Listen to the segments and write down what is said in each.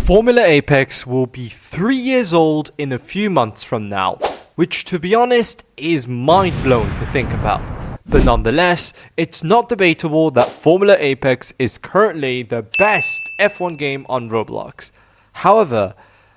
Formula Apex will be 3 years old in a few months from now, which to be honest is mind-blowing to think about. But nonetheless, it's not debatable that Formula Apex is currently the best F1 game on Roblox. However,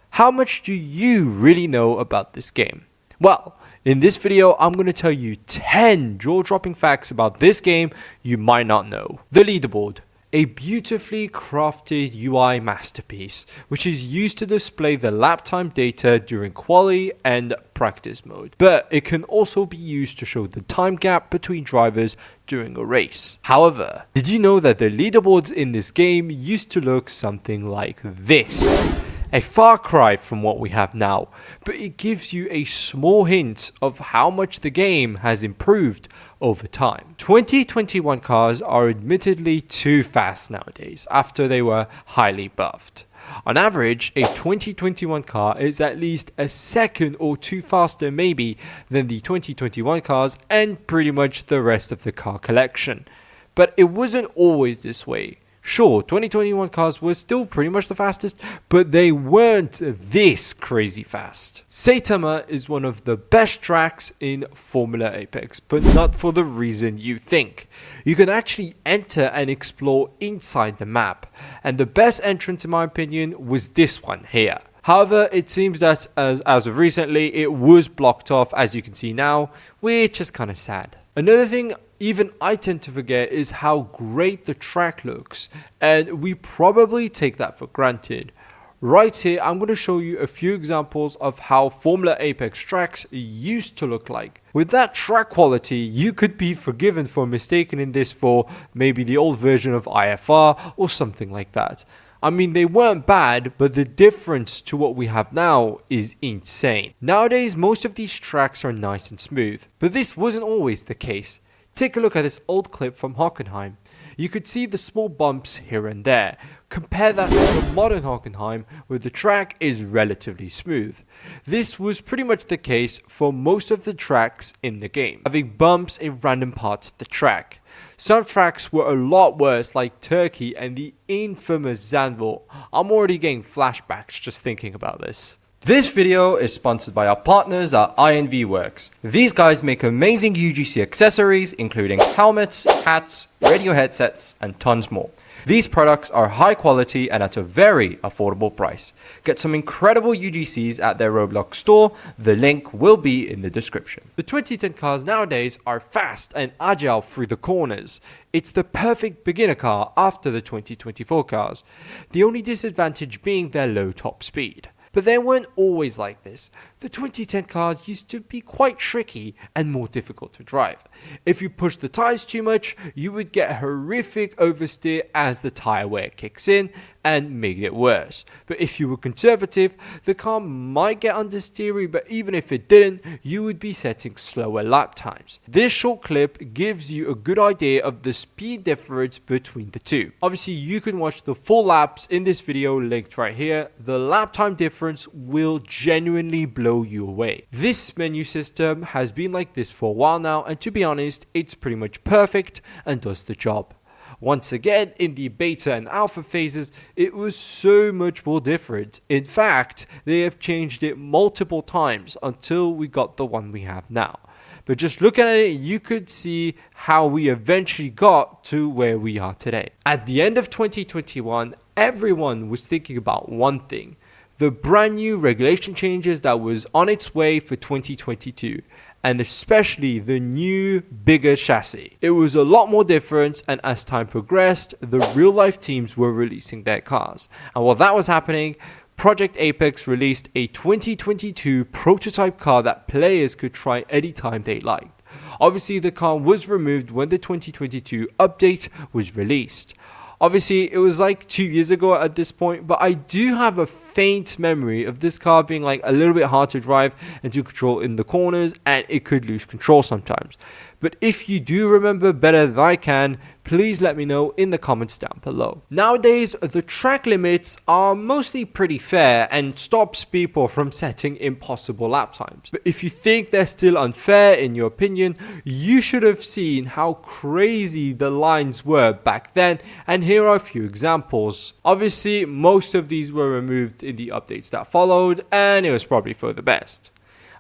how much do you really know about this game? Well, in this video, I'm going to tell you 10 jaw-dropping facts about this game you might not know. The leaderboard. A beautifully crafted UI masterpiece, which is used to display the lap time data during quali and practice mode. But it can also be used to show the time gap between drivers during a race. However, did you know that the leaderboards in this game used to look something like this? A far cry from what we have now, but it gives you a small hint of how much the game has improved over time. 2021 cars are admittedly too fast nowadays after they were highly buffed. On average, a 2021 car is at least a second or two faster maybe than the 2021 cars and pretty much the rest of the car collection. But it wasn't always this way. Sure, 2021 cars were still pretty much the fastest, but they weren't this crazy fast. Saitama is one of the best tracks in Formula Apex, but not for the reason you think. You can actually enter and explore inside the map, and the best entrance in my opinion was this one here. However, it seems that as of recently, it was blocked off as you can see now, which is kind of sad. Another thing even I tend to forget is how great the track looks, and we probably take that for granted. Right here, I'm going to show you a few examples of how Formula Apex tracks used to look like. With that track quality, you could be forgiven for mistaking this for maybe the old version of IFR or something like that. I mean, they weren't bad, but the difference to what we have now is insane. Nowadays, most of these tracks are nice and smooth, but this wasn't always the case. Take a look at this old clip from Hockenheim. You could see the small bumps here and there. Compare that to the modern Hockenheim, where the track is relatively smooth. This was pretty much the case for most of the tracks in the game, having bumps in random parts of the track. Some tracks were a lot worse, like Turkey and the infamous Zandvoort. I'm already getting flashbacks just thinking about this. This video is sponsored by our partners at INV Works. These guys make amazing UGC accessories, including helmets, hats, radio headsets, and tons more. These products are high quality and at a very affordable price. Get some incredible UGCs at their Roblox store. The link will be in the description. The 2010 cars nowadays are fast and agile through the corners. It's the perfect beginner car after the 2024 cars. The only disadvantage being their low top speed. But they weren't always like this. The 2010 cars used to be quite tricky and more difficult to drive. If you push the tires too much, you would get horrific oversteer as the tire wear kicks in and make it worse. But if you were conservative, the car might get understeery, but even if it didn't, you would be setting slower lap times. This short clip gives you a good idea of the speed difference between the two. Obviously, you can watch the full laps in this video linked right here. The lap time difference will genuinely blow you away. This menu system has been like this for a while now, and to be honest, it's pretty much perfect and does the job. Once again, in the beta and alpha phases, it was so much more different. In fact, they have changed it multiple times until we got the one we have now. But just looking at it, you could see how we eventually got to where we are today. At the end of 2021, everyone was thinking about one thing: the brand new regulation changes that was on its way for 2022. And especially the new, bigger chassis. It was a lot more different, and as time progressed, the real-life teams were releasing their cars. And while that was happening, Project Apex released a 2022 prototype car that players could try anytime they liked. Obviously, the car was removed when the 2022 update was released. Obviously, it was like 2 years ago at this point, but I do have a faint memory of this car being like a little bit hard to drive and to control in the corners, and it could lose control sometimes. But if you do remember better than I can, please let me know in the comments down below. Nowadays, the track limits are mostly pretty fair and stops people from setting impossible lap times. But if you think they're still unfair in your opinion, you should have seen how crazy the lines were back then, and here are a few examples. Obviously, most of these were removed in the updates that followed, and it was probably for the best.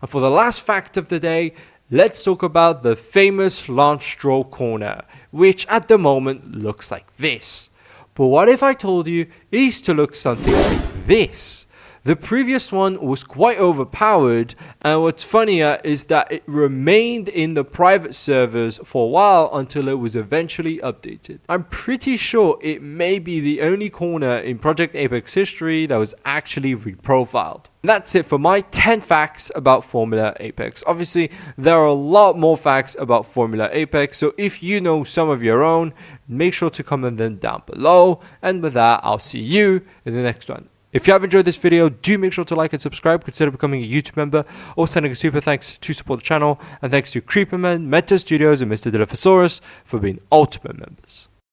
And for the last fact of the day, let's talk about the famous launch draw corner, which at the moment looks like this. But what if I told you it used to look something like this? The previous one was quite overpowered, and what's funnier is that it remained in the private servers for a while until it was eventually updated. I'm pretty sure it may be the only corner in Project Apex history that was actually reprofiled. That's it for my 10 facts about Formula Apex. Obviously, there are a lot more facts about Formula Apex, so if you know some of your own, make sure to comment them down below. And with that, I'll see you in the next one. If you have enjoyed this video, do make sure to like and subscribe, consider becoming a YouTube member, or sending a super thanks to support the channel, and thanks to Creeperman, Meta Studios, and Mr. Dilophosaurus for being ultimate members.